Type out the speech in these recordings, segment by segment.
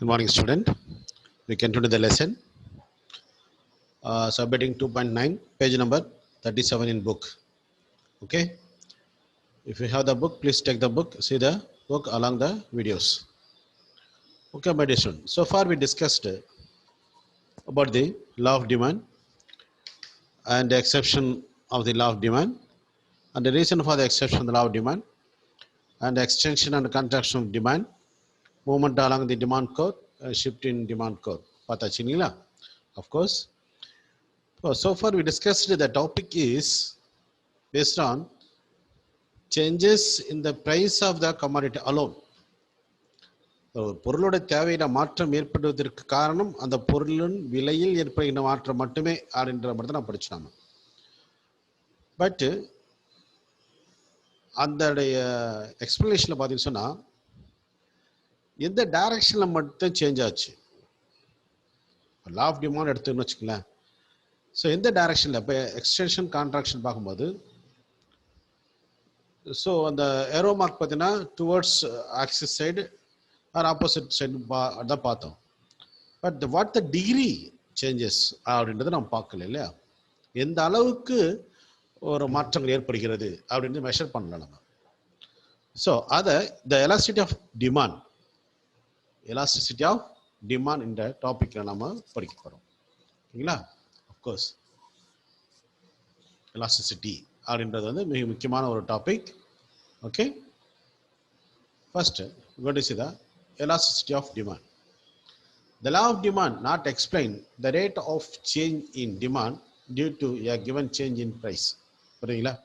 Good morning, student. We continue the lesson. Subheading 2.9, page number 37 in book. Okay. If you have the book, please take the book, see the book along the videos. Okay, my dear student. So far we discussed about the law of demand and the exception of the law of demand and the reason for the exception of the law of demand and the extension and contraction of demand, movement along the demand curve, shift in demand curve. Patachinila, of course. So far we discussed the topic is based on changes in the price of the commodity alone. பொருளோட தேவையில மாற்றம் ஏற்படுவதற்கு காரணம் அந்த பொருளின் விலையில் ஏற்படுகின்ற மாற்றம் மட்டுமே அப்படின்ற மாதிரி தான் படிச்சோம். பட் அதோடைய எக்ஸ்பிளனேஷன்ல பார்த்தீங்கன்னு சொன்னா எந்த டைரக்ஷன்ல மட்டும் சேஞ்ச் ஆச்சு. லா ஆஃப் டிமாண்ட் எடுத்துன்னு வச்சுக்கலாம். ஸோ எந்த டைரக்ஷன்ல இப்போ எக்ஸ்டென்ஷன் கான்ட்ராக்ஷன் பார்க்கும்போது ஸோ அந்த ஏரோ மார்க் பார்த்தீங்கன்னா towards axis side or opposite side தான் பார்த்தோம். But what the degree changes அப்படின்றத நம்ம பார்க்கல இல்லையா, எந்த அளவுக்கு ஒரு மாற்றங்கள் ஏற்படுகிறது அப்படின்னு மெஷர் பண்ணலாம் நம்ம. ஸோ அதை த எலாஸ்டிசிட்டி ஆஃப் டிமாண்ட் என்ற டாபிக்ல நம்ம படிக்க போகிறோம். ஓகேங்களா? அஃப்கோர்ஸ் எலாஸ்டிசிட்டி அப்படின்றது வந்து மிக முக்கியமான ஒரு topic. Okay, first going to see the elasticity of demand. The law of demand not explain the rate of change in demand due to a given change in price. புரியுங்களா?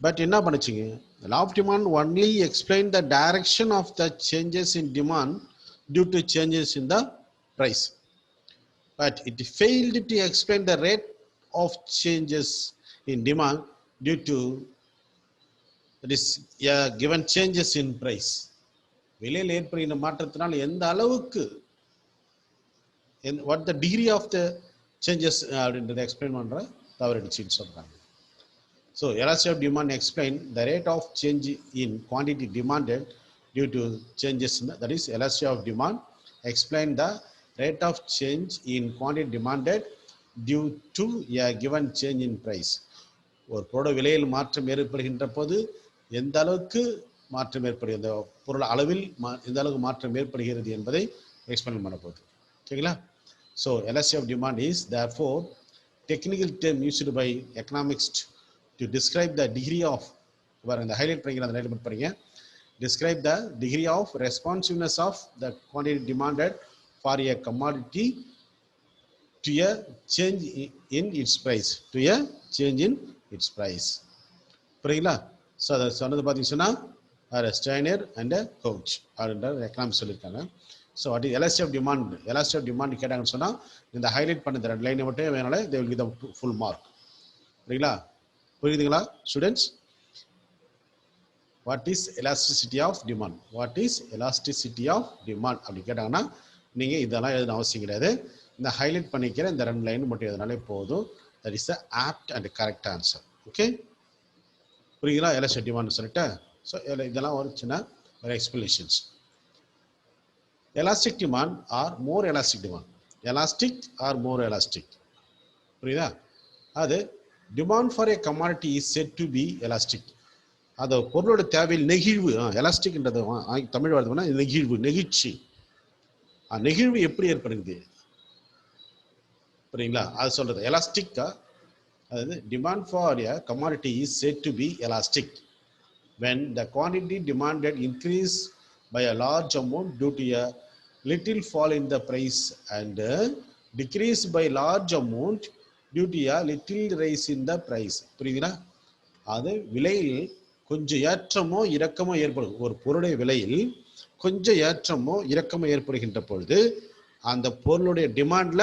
But என்ன பண்ணுச்சுங்க, the law of demand only explain the direction of the changes in demand due to changes in the price, but it failed to explain the rate of changes in demand due to this given changes in price. விலையில் ஏற்படுகின்ற மாற்றத்தினால் எந்த அளவுக்கு what the degree of the changes அப்படின்றத explain பண்ற தவறிடுச்சுன்னு சொல்றாங்க. So elasticity of demand explain the rate of change in quantity demanded due to changes in that is elasticity of demand explain the rate of change in quantity demanded due to a given change in price. ஒரு பொருள் விலையில் மாற்றம் ஏற்படுகின்ற போது எந்த அளவுக்கு மாற்றம் ஏற்படுகிறது, அந்த பொருள் அளவில் எந்த அளவுக்கு மாற்றம் ஏற்படுகிறது என்பதை எக்ஸ்பிளைன் பண்ண போகுது. ஓகேங்களா? So elasticity of demand is therefore technical term used by economists to describe the degree of அந்த ஹைலைட் பண்ணிக்கிற அந்த ஹைலைட் பண்ணுறீங்க describe the degree of responsiveness of the quantity demanded for a commodity to a change in its price, to a change in its price. புரியுங்களா? So அதை சொன்னது பார்த்தீங்கன்னா Steiner and கவுச் அப்படின்ற எக்கனாமிக்ஸ் சொல்லியிருக்காங்க. So what is elasticity of demand கேட்டாங்கன்னு சொன்னால் இந்த ஹைலைட் பண்ண ரெண்டு லைனை மட்டும் வேணால they will give the full mark. சரிங்களா? புரியுதுங்களா students? What is elasticity of demand, what is elasticity of demand அப்படி கேட்டாங்கன்னா நீங்கள் இதெல்லாம் எழுதணும் அவசியம் கிடையாது. இந்த ஹைலைட் பண்ணிக்கிற இந்த ரெண்டு லைன் மட்டும் எழுதினாலே போதும். That is the apt and correct answer. Okay, புரியுங்களா? எலாஸ்டிசிட்டி டிமாண்ட் சொல்லிட்டு ஸோ இதெல்லாம் ஒரு சின்ன ஒரு explanations. Elastic demand or more elastic demand, elastic or more elastic. புரியுதா? அது demand for a commodity is said to be elastic. அது பொருளோட தேவையில் நெகிழ்வு, எலாஸ்டிக்ன்றது தமிழ் வார்த்தைனா நெகிழ்வு, நெகிழ்ச்சி. நெகிழ்வு எப்படி ஏற்படுது புரியுங்களா? அது சொல்றது எலாஸ்டிக்கா. அதாவது demand for a commodity is said to be elastic when the quantity demanded increase by a large amount due to a little fall in the price and decrease by large amount due to a little rise in the price. புரியுதுங்களா? அது விலையில் கொஞ்சம் ஏற்றமோ இறக்கமோ ஏற்படும். ஒரு பொருளுடைய விலையில் கொஞ்சம் ஏற்றமோ இறக்கமோ ஏற்படுகின்ற பொழுது அந்த பொருளுடைய டிமாண்ட்ல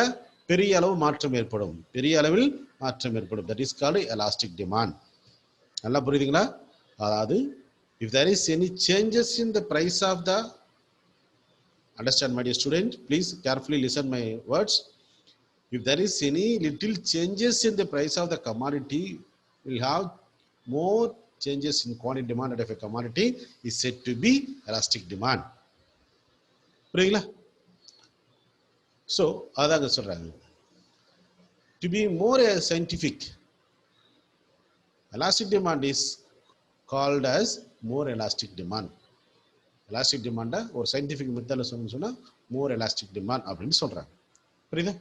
பெரிய அளவு மாற்றம் ஏற்படும், பெரிய அளவில் மாற்றம் ஏற்படும். That is called elastic demand. நல்லா புரியுதுங்களா? அதாவது if there is any changes in the price of the, understand my dear student, please carefully listen my words. If there is any little changes in the price of the commodity, will have more changes in quantity demanded of a commodity is said to be elastic demand. புரியுங்களா? So அதாங்க சொல்கிறாங்க. To be more scientific, elastic demand is called as more elastic demand. Elastic டிமாண்டை ஒரு scientific மெத்தடில் சொன்னால் மோர் elastic demand அப்படின்னு சொல்கிறாங்க. புரியுதா?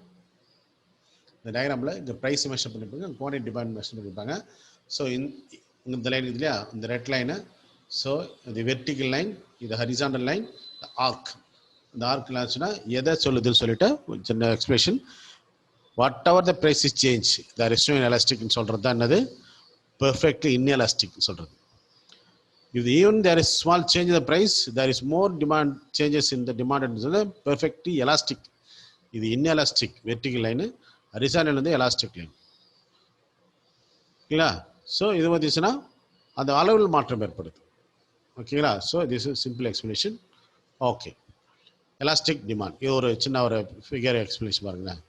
இந்த டயக்ராமில் இந்த ப்ரைஸ் மெஷர் பண்ணியிருப்பாங்க, குவான்டிட்டி டிமாண்ட் மெஷர் பண்ணியிருப்பாங்க. ஸோ இந்த லைன் இது இல்லையா, இந்த ரெட் லைனு, ஸோ இது வெர்டிக்கல் லைன், இது ஹரிசாண்டல் லைன், ஆர்க். இந்த ஆர்க் இருந்துச்சுன்னா எதை சொல்லுதுன்னு சொல்லிட்டு சின்ன expression. What ever the price is change the rest எலாஸ்டிக்னு சொல்கிறது தான் என்னது, பெர்ஃபெக்ட்லி இன்எலாஸ்டிக் சொல்கிறது. If even there is small change in the price, there is more demand changes in the demand and perfectly elastic. இது inelastic vertical line, horizontal வந்து elastic line. ஓகேங்களா? So இது வந்துச்சுன்னா அந்த அளவில் மாற்றம் ஏற்படுது. ஓகேங்களா? So this is simple explanation. Okay, elastic demand இது ஒரு சின்ன ஒரு ஃபிகர் எக்ஸ்பிளேஷன் பாருங்களேன்.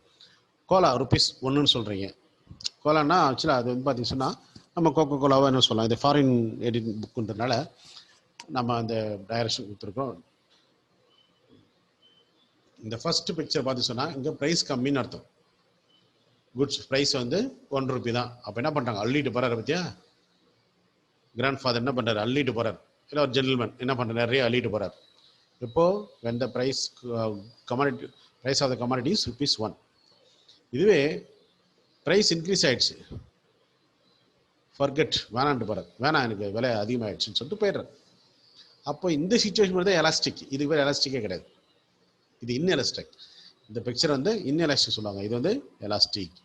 கோலா ருபீஸ் 1ன்னு சொல்கிறீங்க. கோலான்னா ஆக்சுவலாக அது வந்து பார்த்தீங்கன்னா நம்ம கோகோ கோலாவோ என்ன சொல்லலாம், இது ஃபாரின் எடிட் புக்குன்றதுனால நம்ம அந்த டைரக்ஷன் கொடுத்துருக்கோம். இந்த ஃபர்ஸ்ட் பிக்சர் பார்த்து சொன்னால் இங்கே ப்ரைஸ் கம்மின்னு அர்த்தம். குட்ஸ் ப்ரைஸ் வந்து ₹1 தான். அப்போ என்ன பண்ணுறாங்க, அள்ளிட்டு போகிறாரு. பற்றியா கிராண்ட் ஃபாதர் என்ன பண்ணுறாரு, அள்ளிட்டு போகிறார். இல்லை ஒரு ஜென்டில்மேன் என்ன பண்ணுறாரு, நிறைய அள்ளிட்டு போகிறார். இப்போது when the price of the commodity is ₹1. இதுவே ப்ரைஸ் இன்க்ரீஸ் ஆகிடுச்சு, ஃபர்கெட் வேணான்ட்டு போகிறார், வேணாம் எனக்கு விலை அதிகமாகிடுச்சுன்னு சொல்லிட்டு போயிடுறார். அப்போ இந்த சிச்சுவேஷன் தான் எலாஸ்டிக். இதுக்கு பேர் எலாஸ்டிக்கே கிடையாது, இது இன்எலாஸ்டிக். இந்த பிக்சர் வந்து இன்எலாஸ்டிக் சொல்லுவாங்க, இது வந்து எலாஸ்டிக்.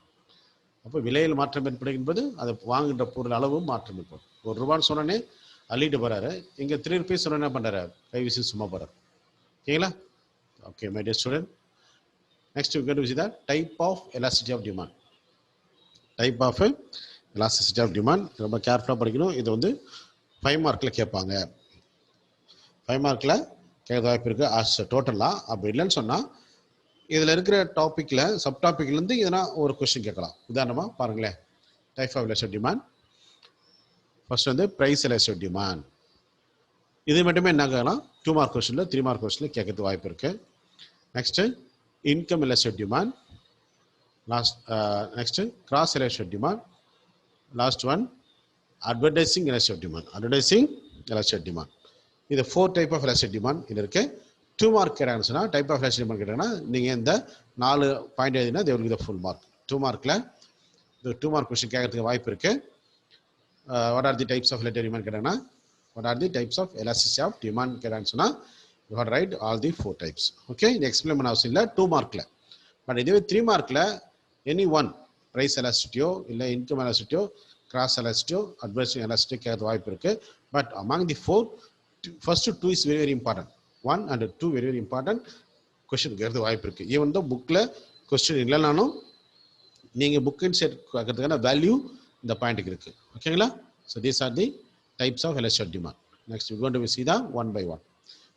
அப்போ விலையில் மாற்றம் ஏற்படுகின்றது, அதை வாங்குகின்ற பொருள் அளவும் மாற்றம் ஏற்படும். ₹1 சொன்னோன்னே அள்ளிட்டு போகிறாரு, இங்கே ₹3 சொன்னோன்னே என்ன பண்ணுறாரு, கை விசி சும்மா போகிறார். ஓகேங்களா? Okay my dear student, next we going to see the type of elasticity of demand. Type of elasticity of demand ரொம்ப கேர்ஃபுல்லாக படிக்கணும். இது வந்து 5 மார்க்கில் கேட்பாங்க. 5 மார்க்கில் கேட்க வாய்ப்பு இருக்குது ஆஸ் டோட்டலாக. அப்படி இல்லைன்னு சொன்னால் இதில் இருக்கிற டாப்பிக்கில் சப் டாப்பிக்லேருந்து எதனா ஒரு கொஸ்டின் கேட்கலாம். உதாரணமாக பாருங்களேன், type of elastic demand. First வந்து ப்ரைஸ் எலாஸ்டிக் டிமாண்ட். இது மட்டுமே என்ன கேட்கலாம், 2 மார்க் கொஸ்டினில் 3 மார்க் கொஸ்டினில் கேட்கறதுக்கு வாய்ப்பு இருக்குது. Next income elastic demand. Next cross elastic demand. Last one advertising elastic demand. Advertising elastic demand. இது 4 டைப் ஆஃப் எலாஸ்டிக் டிமாண்ட் இது இருக்குது. 2 மார்க் கேட்டாங்கன்னு சொன்னால் டைப் ஆஃப் எலாஸ்டிக் டிமாண்ட் கேட்டாங்கன்னா நீங்கள் இந்த 4 பாயிண்ட் எழுதினா தேவ் வில் ஃபுல் மார்க். 2 மார்க்கில் இந்த 2 மார்க் கொஸ்டின் கேட்கறதுக்கு வாய்ப்பு இருக்குது. What are the types of elastic demand கேட்டாங்கன்னா what are the types of elasticity of demand கேட்டாங்கன்னு சொன்னால் you have to write all the 4 types. ஓகே, இது எக்ஸ்பிளைன் பண்ண அவசியம் இல்லை 2 மார்க்கில். பட் இதுவே 3 மார்க்கில் எனி ஒன் ப்ரைஸ் எலாஸ்டிட்டியோ இல்லை இன்கம் எலாஸ்டிட்டியோ கிராஸ் எலாஸ்டிட்டியோ அட்வர்டைசிங் எலாஸ்டிட்டியோ கேட்கறது வாய்ப்பு இருக்குது. But among the 4, first 2 is very very important. 1 and 2 very very important question கேட்கறது வாய்ப்பு இருக்குது. ஈவன் தான் புக்கில் கொஸ்டின் இல்லைனாலும் நீங்கள் புக்கின் செட் கேட்கறதுக்கான வேல்யூ இந்த பாயிண்ட்டுக்கு இருக்குது. ஓகேங்களா? So these are the types of elastic demand. Next we are going to see the one by one.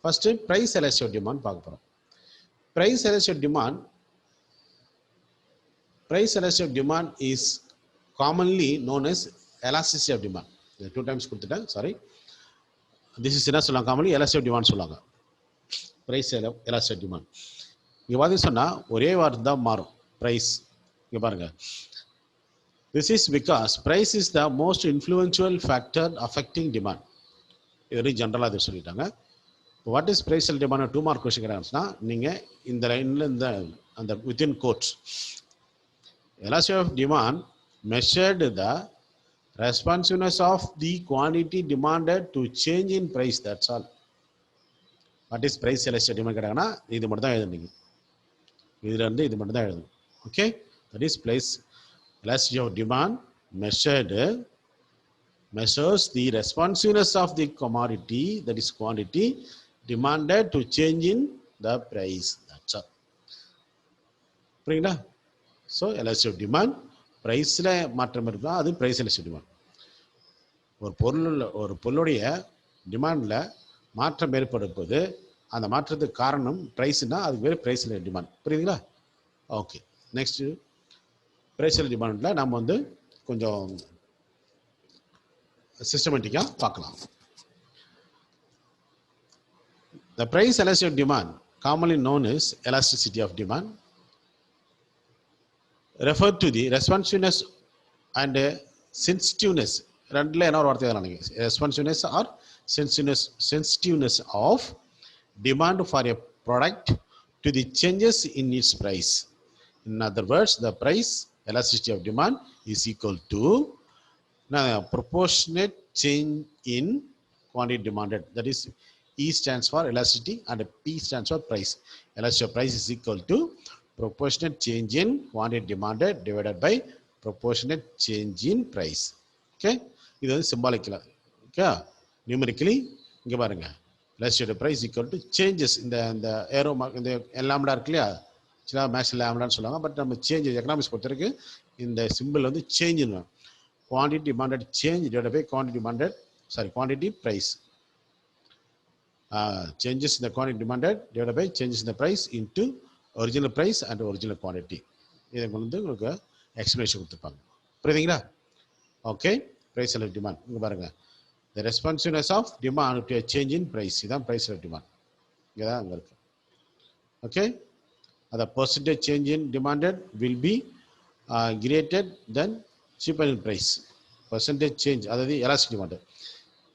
First price elastic demand பார்க்க போறோம். Price elastic demand is commonly known as elasticity of demand. 2 times கொடுத்துட்டேன், sorry. This is என்ன சொல்லலாம், commonly elastic demand சொல்லுவாங்க. Price elastic demand. இங்க பாத்தீங்க சொன்னா ஒரே வார்த்தை தான் மாறும் price. இங்க பாருங்க, this is because price is the most influential factor affecting demand. இது ஜெனரலாக இதை சொல்லிட்டாங்க. What is price and demand 2 mark question கேட்டாங்கன்னா நீங்கள் இந்த லைனில் இந்த அந்த within quotes elasticity of demand measured the responsiveness of the quantity demanded to change in price. That's all. What is price elasticity demand கேட்டாங்கன்னா இது மட்டும் தான் எழுதுனீங்க. இதுல இருந்து இது மட்டும் தான் எழுதணும். Okay, that is price elasticity of demand measures the responsiveness of the commodity, that is quantity demanded to change in the price. That's all. புரியுங்களா? ஸோ elasticity of demand ப்ரைஸில் மாற்றம் இருக்குன்னா அது ப்ரைஸ் elasticity demand. ஒரு பொருளுடைய டிமாண்டில் மாற்றம் ஏற்படும் போது அந்த மாற்றத்துக்கு காரணம் ப்ரைஸ்னா அதுக்கு பேர் ப்ரைஸ் டிமாண்ட். புரியுதுங்களா? ஓகே, நெக்ஸ்ட் ப்ரைஸ் டிமாண்டில் நம்ம வந்து கொஞ்சம் சிஸ்டமேட்டிக்காக பார்க்கலாம். The price elasticity of demand, commonly known as elasticity of demand, refer to the responsiveness and sensitiveness. ரெண்டுல என்ன ஒரு வார்த்தை நினைக்கிறேன், responsiveness or sensitiveness of demand for a product to the changes in its price. In other words, the price elasticity of demand is equal to proportionate change in quantity demanded. That is, E stands for elasticity and P stands for price. Elasticity of price is equal to proportionate change in quantity demanded divided by proportionate change in price. Okay, இது வந்து சிம்பாலிக்கலா. Okay, numerically இங்கே பாருங்க, elasticity of price equal to changes. இந்த arrow mark, இந்த lambda இருக்கு இல்லையா, சில maths லாம்டான்னு சொல்லுவாங்க, பட் நம்ம சேஞ்ச் எக்கனாமிக்ஸ் பொறுத்த வரைக்கும் இந்த சிம்பிள் வந்து சேஞ்சுன்னு, quantity demanded change divided by quantity price. Changes in the quantity demanded divided by changes in the price into original price and original quantity. இதை வந்து உங்களுக்கு எக்ஸ்பிளேஷன் கொடுத்துருப்பாங்க. புரியுதுங்களா? ஓகே, price of demand இங்கே பாருங்க, the responsiveness of demand to a change in price, இதுதான் price of demand. இங்கே தான் அங்கே இருக்கு. Okay, the percentage change in demanded will be greater than cheaper in price. Percentage change அதாவது elastic demand.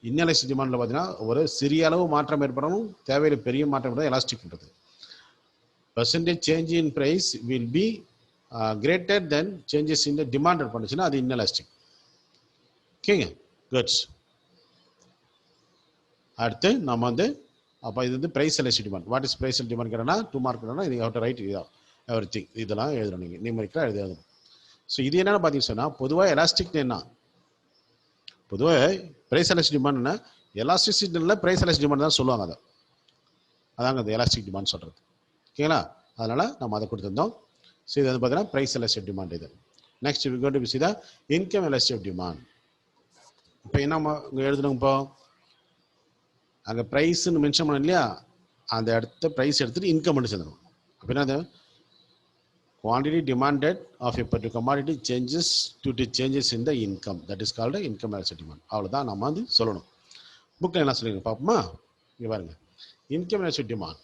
Inelastic டிமாண்டில் பார்த்தீங்கன்னா ஒரு சிறிய அளவு மாற்றம் ஏற்படணும், தேவையில்லை பெரிய மாற்றம் ஏற்படும் எலாஸ்டிக்ன்றது. Percentage change in price will be greater than changes in the demand பண்ணுச்சுன்னா அது இன்எலாஸ்டிக். ஓகேங்க, குட்ஸ். அடுத்து நம்ம வந்து அப்போ இது வந்து price elastic demand. What is price elastic demand கேட்டோம்னா 2 மார்க் கேட்டோம்னா இது ஹவ் டு ரைட் எவ்ரிதிங், இதெல்லாம் எழுதணும் நீங்கள் நியூமெரிக்கலாக எழுதணும். ஸோ இது என்னென்னு பார்த்தீங்கன்னு சொன்னால், பொதுவாக எலாஸ்டிக்னு என்ன, பொதுவாக பிரைஸ் எலாஸ்டிக் டிமாண்ட்னா எலாஸ்டிசிட்டியில் பிரைஸ் எலாஸ்டிக் டிமாண்ட் தான் சொல்லுவாங்க. அதாங்க அந்த எலாஸ்டிக் டிமாண்ட் சொல்கிறது. ஓகேங்களா, அதனால் நம்ம அதை கொடுத்துருந்தோம். ஸோ இது வந்து பார்த்தீங்கன்னா பிரைஸ் எலாஸ்டிக் டிமாண்ட். இது next we going to see the income elastic demand. இப்போ என்ன இங்கே எழுதணும், இப்போ அங்கே ப்ரைஸ்ன்னு மென்ஷன் பண்ண இல்லையா, அந்த இடத்த ப்ரைஸ் எடுத்துகிட்டு இன்கம் மட்டும் சேர்ந்துடும். அப்படின்னா அது quantity demanded of a particular commodity changes due to changes in the income, that is called income elastic demand. அவ்வளோதான் நம்ம வந்து சொல்லணும். புக்கில் என்ன சொல்லுங்க பார்ப்போமா? இங்கே பாருங்க, income elastic demand.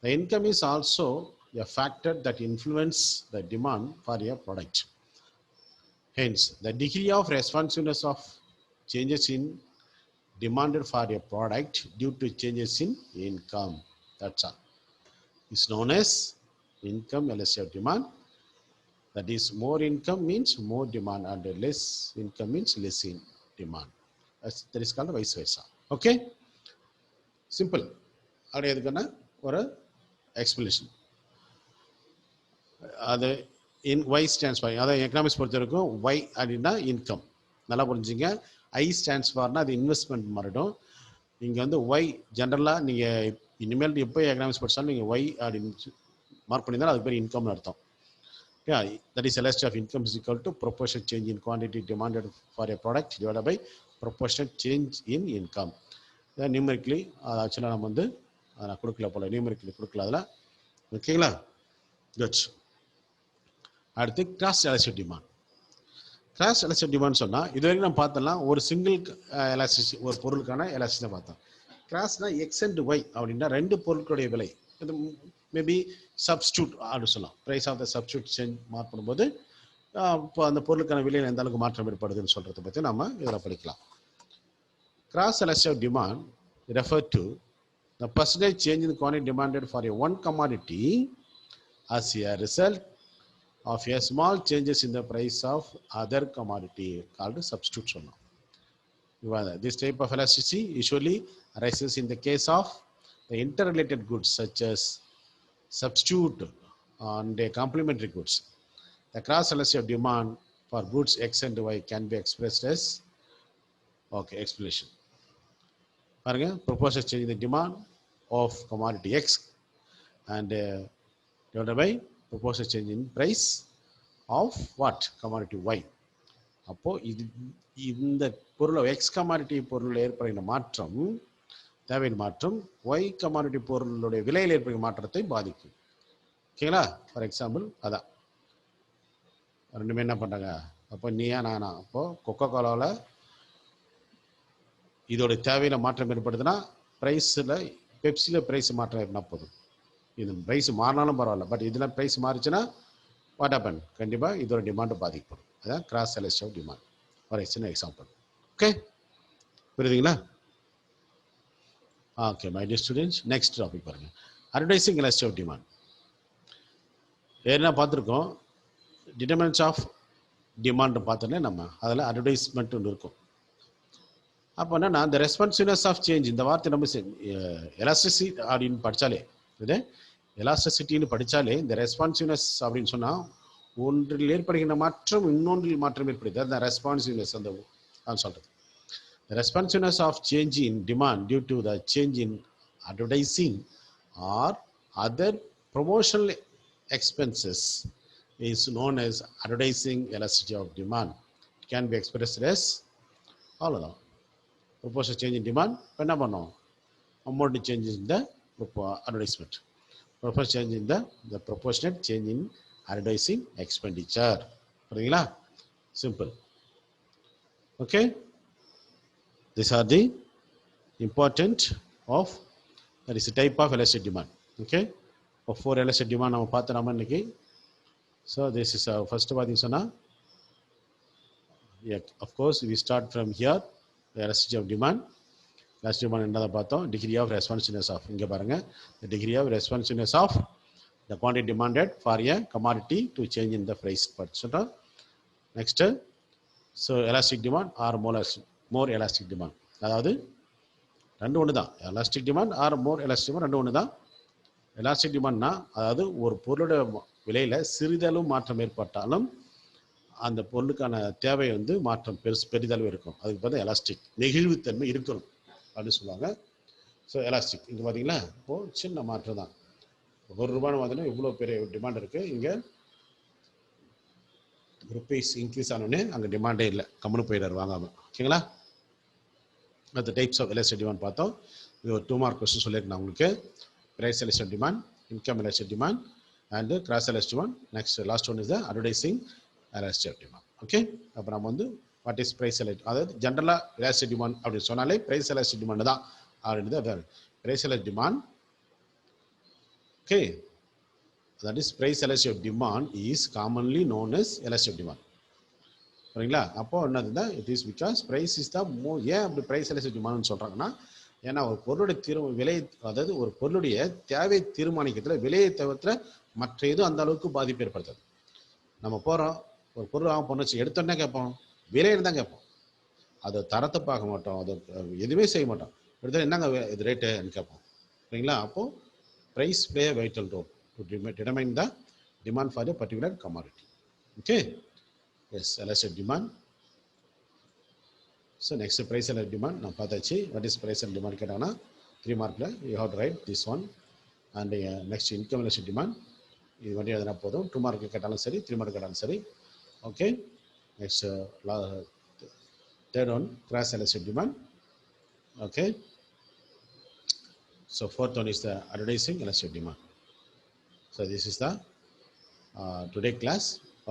The income is also a factor that influences the demand for a product. Hence, the degree of responsiveness of changes in demanded for a product due to changes in income, that's all, is known as income elastic demand. That is, more income means more demand and less income means less in demand. That is called vice versa. Okay, simple. அப்படி எதுக்குன்னா ஒரு explanation. அது Y stands for, அதாவது economics பொறுத்த வரைக்கும் Y அப்படின்னா income, நல்லா புரிஞ்சுங்க. I stands forனா அது இன்வெஸ்ட்மெண்ட் மாறிடும். இங்கே வந்து Y ஜென்ரலாக நீங்கள் இனிமேல் எப்போ எக்கனாமிக்ஸ் படித்தாலும் நீங்கள் Y அப்படின்னு மார்க் பண்ணியிருந்தாலும் அதுக்கு பேர் இன்கம்னு அர்த்தம். Yeah, that is elasticity of income is equal to proportionate change in quantity demanded for a product divided by proportionate change in income. Numerically அது ஆக்சுவலாக நம்ம வந்து நான் கொடுக்கல போல, நியூமெரிக்கலி கொடுக்கல அதில். ஓகேங்களா, குட். அடுத்து cross elastic demand. Cross elastic demand சொன்னால் இது வரைக்கும் நம்ம பார்த்தோம்னா ஒரு சிங்கிள் எலாஸ்டிசி, ஒரு பொருளுக்கான எலாஸ்டிசிட்டி பார்த்தோம். கிராஸ்னா எக்ஸ் அண்ட் ஒய் அப்படின்னா ரெண்டு பொருட்களுடைய விலை, இது மேபி சப்ஸ்டியூட் அப்படின்னு சொல்லலாம். Price of the substitute change mark பண்ணும்போது இப்போ அந்த பொருளுக்கான விலையில் எந்த அளவுக்கு மாற்றம் ஏற்படுதுன்னு சொல்கிறத பற்றி நம்ம இதில் படிக்கலாம். Cross elastic demand refer to the percentage change in quantity demanded for a one commodity as a result of a small changes in the price of other commodity called substitute சொல்லலாம். This type of elasticity usually arises in the case of the interrelated goods such as substitute and complementary goods. The cross elasticity of demand for goods X and Y can be expressed as, okay, explanation. பாருங்க, proportionate change in the demand of commodity X and divided by proportionate change in price of what? Commodity Y. அப்போ இந்த பொருள் X commodity பொருளில் ஏற்படுகிற மாற்றம், தேவையின் மாற்றம் Y commodity பொருளுடைய விலையில் ஏற்படுகிற மாற்றத்தை பாதிக்கும். ஓகேங்களா, ஃபார் எக்ஸாம்பிள் அதான் ரெண்டுமே என்ன பண்ணுறாங்க, அப்போ நீயா நானா, அப்போது கொக்கோ கோலாவில் இதோட தேவையில் மாற்றம் ஏற்படுதுன்னா ப்ரைஸில், பெப்சியில் ப்ரைஸ் மாற்றம் ஏற்படுனா போதும். இது ப்ரைஸ் மாறினாலும் பரவாயில்ல, பட் இதில் ப்ரைஸ் மாறிச்சுன்னா வாட் ஹேப்பன் கண்டிப்பாக இதோட டிமாண்டு பாதிக்கப்படும். அதான் கிராஸ் எலாஸ்டிக் ஆஃப் டிமாண்ட். ஒரு சின்ன எக்ஸாம்பிள். ஓகே, புரியுதுங்களா? Okay my dear students, next topic பாருங்க. Advertising elastic of demand. ஏன்னா பார்த்துருக்கோம், டிட்டர்மினன்ட்ஸ் ஆஃப் டிமாண்ட் பார்த்தோன்னே நம்ம அதில் அட்வர்டைஸ்மெண்ட் ஒன்று இருக்கும். அப்போ என்னன்னா இந்த ரெஸ்பான்சிவ்னஸ் ஆஃப் சேஞ்ச், இந்த வார்த்தை நம்ம எலாஸ்டிசிட்டி அப்படின்னு படித்தாலே, இது எலாஸ்டிசிட்டின்னு படித்தாலே இந்த ரெஸ்பான்சிவ்னஸ் அப்படின்னு சொன்னால் ஒன்றில் ஏற்படுகின்ற மாற்றம் இன்னொன்றில் மாற்றம் ஏற்படுது. அந்த ரெஸ்பான்சிவ்னஸ் அந்த சொல்கிறது. The responsiveness of change in demand due to the change in advertising or other promotional expenses is known as advertising elasticity of demand. It can be expressed as அவ்வளோதான். proportional change in demand என்ன பண்ணோம், amount change in the advertisement. proportional change in the proportionate change in advertising expenditure. புரியுதுங்களா? simple. okay, these are the important of, that is a type of elastic demand. Okay, for 4 elastic demand நம்ம பார்த்தோம் இன்னைக்கு. So this is first பார்த்தீங்கன்னா, of course we start from here, the elasticity of demand. elastic demand என்னத பார்த்தோம், degree of responsiveness of, இங்க பாருங்க, the degree of responsiveness of the quantity demanded for a commodity to change in the price. படிச்சிட்டோம். next, so elastic demand or more elastic demand, அதாவது ரெண்டு ஒன்று தான். Elastic demand or more elastic demand ரெண்டு ஒன்று தான். Elastic டிமாண்ட்னா அதாவது ஒரு பொருளோட விலையில் சிறிதளவு மாற்றம் ஏற்பட்டாலும் அந்த பொருளுக்கான தேவை வந்து மாற்றம் பெரிதளவு இருக்கும். அதுக்கு பார்த்தா எலாஸ்டிக், நெகிழ்வுத்தன்மை இருக்கணும் அப்படின்னு சொல்லுவாங்க. ஸோ எலாஸ்டிக் இங்கே பார்த்தீங்களா, இப்போது சின்ன மாற்றம் தான். ₹1 பார்த்தீங்கன்னா இவ்வளோ பெரிய டிமாண்ட் இருக்குது. இங்கே ருப்பீஸ் இன்க்ரீஸ் ஆனோடனே அங்கே டிமாண்டே இல்லை, கம்முன்னு போயிடாரு வாங்காமல். ஓகேங்களா? the types of elastic demand பார்த்தோம். இது ஒரு 2 மார்க் கொஸ்டின் சொல்லியிருக்கேன் உங்களுக்கு. price elastic demand, income elastic demand and cross elastic demand. next last one is the advertising elastic demand. okay, அப்புறம் நம்ம வந்து what is price elastic, அதாவது ஜெனரலா elastic demand அப்படி சொன்னாலே price elastic demand தான் அப்படின்றது. price elastic demand, okay, that is price elastic demand is commonly known as elastic demand. சரிங்களா? அப்போ என்னதுன்னா, it is because price is the ஏன் அப்படி பிரைஸ் எலாஸ்டிக் டிமாண்ட்னு சொல்றாங்கன்னா, ஏன்னா ஒரு பொருளுடைய விலை, அதாவது ஒரு பொருளுடைய தேவை தீர்மானிக்கிறதுல விலையை தவிர மற்ற எதுவும் அந்த அளவுக்கு பாதிப்பு ஏற்படுத்தாது. நம்ம போறோம், ஒரு பொருள் வாங்க போனோம், எடுத்தோன்னே கேட்போம், விலைன்னு தான் கேட்போம். அதை தரத்தை பார்க்க மாட்டோம், அதை எதுவுமே செய்ய மாட்டோம். எடுத்தோம் என்னங்க இது ரேட்டுன்னு கேட்போம். சரிங்களா? அப்போ price play a vital role to determine the demand for a particular commodity. okay, yes, elastic demand. so next price elastic demand நான் பார்த்தாச்சு. what is price and demand கேட்டாங்கன்னா 3 மார்க்ல you have to write this one. and next income elastic demand, இது மட்டும் எதனா போதும். 2 mark கேட்டாலும் சரி, 3 mark கேட்டாலும் சரி. okay, next third one cross elastic demand. okay, so fourth one is the advertising elastic demand. so this is the today class.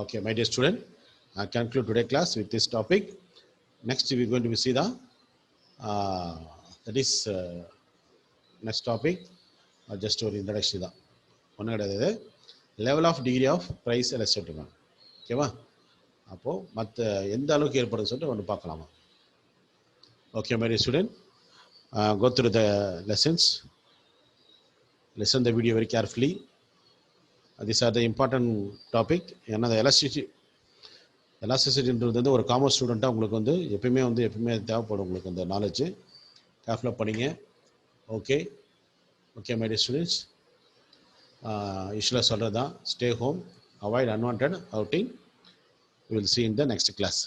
okay, my dear student, I conclude today class with this topic. next we are going to see the that is next topic just ஒரு introduction தான், ஒன்றும் கிடையாது. level of degree of price elastic demand. ஓகேவா? அப்போது மற்ற எந்த அளவுக்கு ஏற்படுன்னு சொல்லிட்டு ஒன்று பார்க்கலாமா? okay, my dear student, go through the lessons, listen the video very carefully. these are the important topic. ஏன்னா the எலாஸ்டிசிட்டின்றது வந்து ஒரு காமர்ஸ் ஸ்டூடெண்ட்டாக உங்களுக்கு வந்து எப்பயுமே தேவைப்படும். உங்களுக்கு அந்த நாலேஜ் கேர்ஃபுல்லாக படிங்க. Okay, okay my dear students, யூஸ்வலாக சொல்கிறது தான், stay home, avoid unwanted outing. We will see in the next class.